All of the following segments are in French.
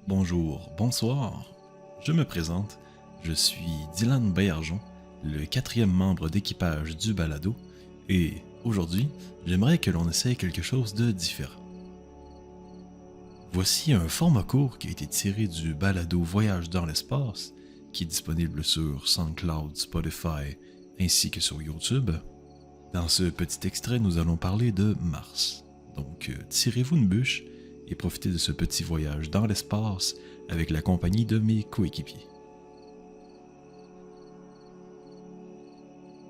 bonjour, bonsoir. Je me présente, je suis Dylan Baillargeon, le quatrième membre d'équipage du balado, et aujourd'hui, j'aimerais que l'on essaye quelque chose de différent. Voici un format court qui a été tiré du balado Voyage dans l'espace, qui est disponible sur SoundCloud, Spotify, ainsi que sur YouTube. Dans ce petit extrait, nous allons parler de Mars. Donc, tirez-vous une bûche et profitez de ce petit voyage dans l'espace avec la compagnie de mes coéquipiers.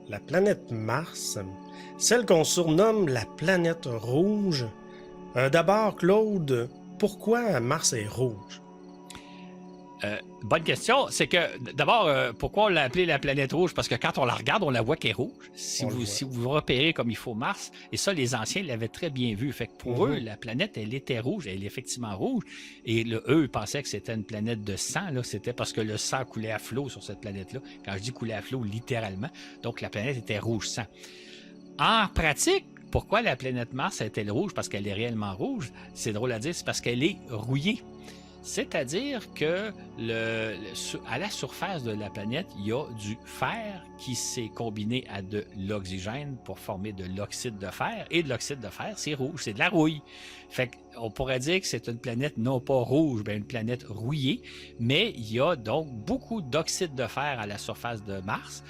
La planète Mars, celle qu'on surnomme la planète rouge. D'abord, Claude, pourquoi Mars est rouge? Bonne question. C'est que, d'abord, pourquoi on l'a appelée la planète rouge? Parce que quand on la regarde, on la voit qu'elle est rouge. Si vous repérez comme il faut Mars, et ça, les anciens l'avaient très bien vu. Fait que pour eux, la planète, elle était rouge. Elle est effectivement rouge. Et eux, ils pensaient que c'était une planète de sang. Là. C'était parce que le sang coulait à flot sur cette planète-là. Quand je dis coulait à flot, littéralement. Donc, la planète était rouge sang. En pratique, pourquoi la planète Mars est-elle rouge? Parce qu'elle est réellement rouge. C'est drôle à dire, c'est parce qu'elle est rouillée. C'est-à-dire que à la surface de la planète, il y a du fer qui s'est combiné à de l'oxygène pour former de l'oxyde de fer. Et de l'oxyde de fer, c'est rouge, c'est de la rouille. Fait qu'on pourrait dire que c'est une planète non pas rouge, mais une planète rouillée. Mais il y a donc beaucoup d'oxyde de fer à la surface de Mars.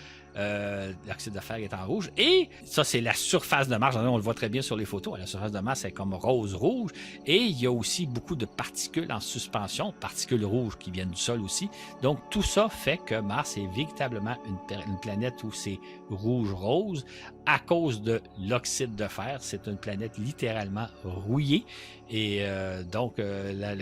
L'oxyde de fer est en rouge. Et ça, c'est la surface de Mars. On le voit très bien sur les photos. À la surface de Mars, c'est comme rose-rouge. Et il y a aussi beaucoup de particules en suspension, particules rouges qui viennent du sol aussi. Donc, tout ça fait que Mars est véritablement une planète où c'est rouge-rose à cause de l'oxyde de fer. C'est une planète littéralement rouillée. Et donc,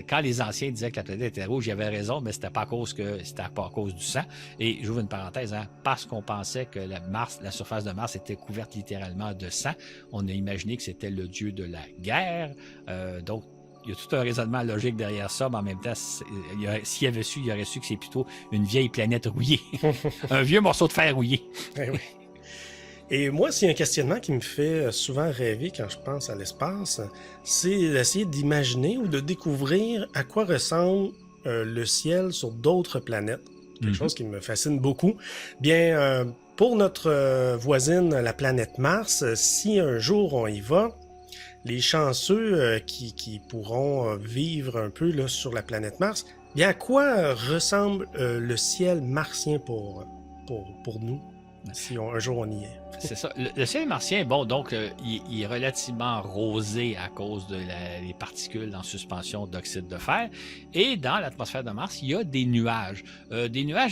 quand les anciens disaient que la planète était rouge, ils avaient raison, mais c'était pas à cause du sang. Et j'ouvre une parenthèse, parce qu'on pensait que la surface de Mars était couverte littéralement de sang, on a imaginé que c'était le dieu de la guerre. Donc, il y a tout un raisonnement logique derrière ça, mais en même temps, s'il avait su, il aurait su que c'est plutôt une vieille planète rouillée. Un vieux morceau de fer rouillé. Oui. Et moi, c'est un questionnement qui me fait souvent rêver quand je pense à l'espace, c'est d'essayer d'imaginer ou de découvrir à quoi ressemble le ciel sur d'autres planètes. Quelque chose qui me fascine beaucoup. Bien, pour notre voisine, la planète Mars, si un jour on y va, les chanceux qui pourront vivre un peu là, sur la planète Mars, bien à quoi ressemble le ciel martien pour nous, si un jour on y est? C'est ça. Le ciel martien, bon, donc, il est relativement rosé à cause de les particules en suspension d'oxyde de fer. Et dans l'atmosphère de Mars, il y a des nuages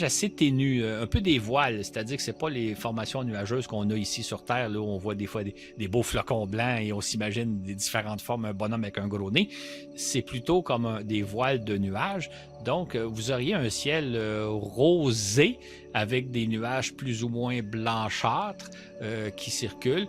assez ténus, un peu des voiles, c'est-à-dire que c'est pas les formations nuageuses qu'on a ici sur Terre, là où on voit des fois des beaux flocons blancs et on s'imagine des différentes formes, un bonhomme avec un gros nez. C'est plutôt comme des voiles de nuages. Donc, vous auriez un ciel rosé avec des nuages plus ou moins blanchâtres qui circulent.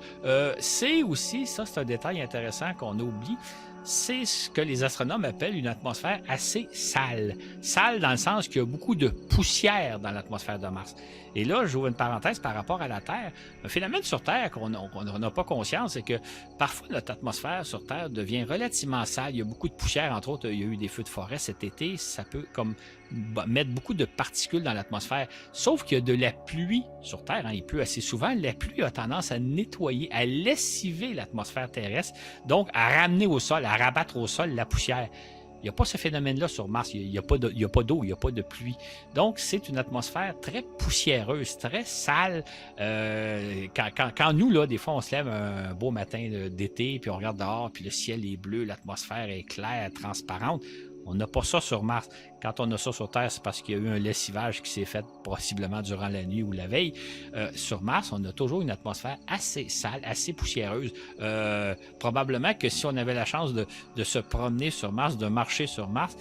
C'est aussi, ça c'est un détail intéressant qu'on oublie, c'est ce que les astronomes appellent une atmosphère assez sale. Sale dans le sens qu'il y a beaucoup de poussière dans l'atmosphère de Mars. Et là, j'ouvre une parenthèse par rapport à la Terre. Un phénomène sur Terre qu'on n'a pas conscience, c'est que parfois notre atmosphère sur Terre devient relativement sale. Il y a beaucoup de poussière, entre autres, il y a eu des feux de forêt cet été. Ça peut comme mettre beaucoup de particules dans l'atmosphère. Sauf qu'il y a de la pluie sur Terre, il pleut assez souvent. La pluie a tendance à nettoyer, à lessiver l'atmosphère terrestre, donc à ramener au sol, à rabattre au sol la poussière. Il n'y a pas ce phénomène-là sur Mars. Il n'y a pas d'eau, il n'y a pas de pluie. Donc, c'est une atmosphère très poussiéreuse, très sale. Quand nous, là, des fois, on se lève un beau matin d'été, puis on regarde dehors, puis le ciel est bleu, l'atmosphère est claire, transparente. On n'a pas ça sur Mars. Quand on a ça sur Terre, c'est parce qu'il y a eu un lessivage qui s'est fait possiblement durant la nuit ou la veille. Sur Mars, on a toujours une atmosphère assez sale, assez poussiéreuse. Probablement que si on avait la chance de se promener sur Mars, de marcher sur Mars,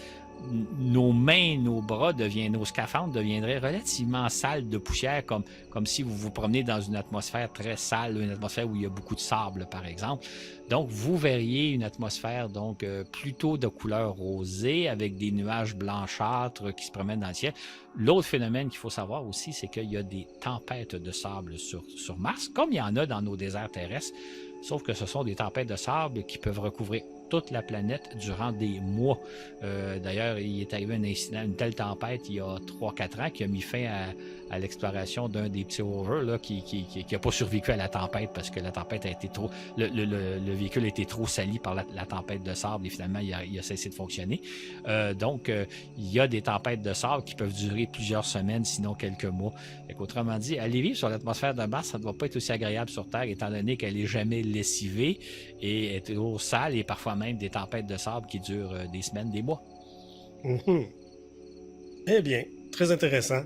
nos mains, nos bras, nos scaphandres deviendraient relativement sales de poussière, comme si vous vous promenez dans une atmosphère très sale, une atmosphère où il y a beaucoup de sable, par exemple. Donc, vous verriez une atmosphère donc plutôt de couleur rosée, avec des nuages blanchâtres qui se promènent dans le ciel. L'autre phénomène qu'il faut savoir aussi, c'est qu'il y a des tempêtes de sable sur Mars, comme il y en a dans nos déserts terrestres, sauf que ce sont des tempêtes de sable qui peuvent recouvrir toute la planète durant des mois. D'ailleurs, il est arrivé un incident, une telle tempête il y a 3-4 ans qui a mis fin à l'exploration d'un des petits rovers là, qui n'a pas survécu à la tempête parce que la tempête a été trop... Le véhicule a été trop sali par la tempête de sable et finalement, il a cessé de fonctionner. Donc, il y a des tempêtes de sable qui peuvent durer plusieurs semaines, sinon quelques mois. Autrement dit, aller vivre sur l'atmosphère de Mars, ça ne doit pas être aussi agréable sur Terre, étant donné qu'elle n'est jamais lessivée et est toujours sale et parfois même des tempêtes de sable qui durent des semaines, des mois. Eh bien, très intéressant.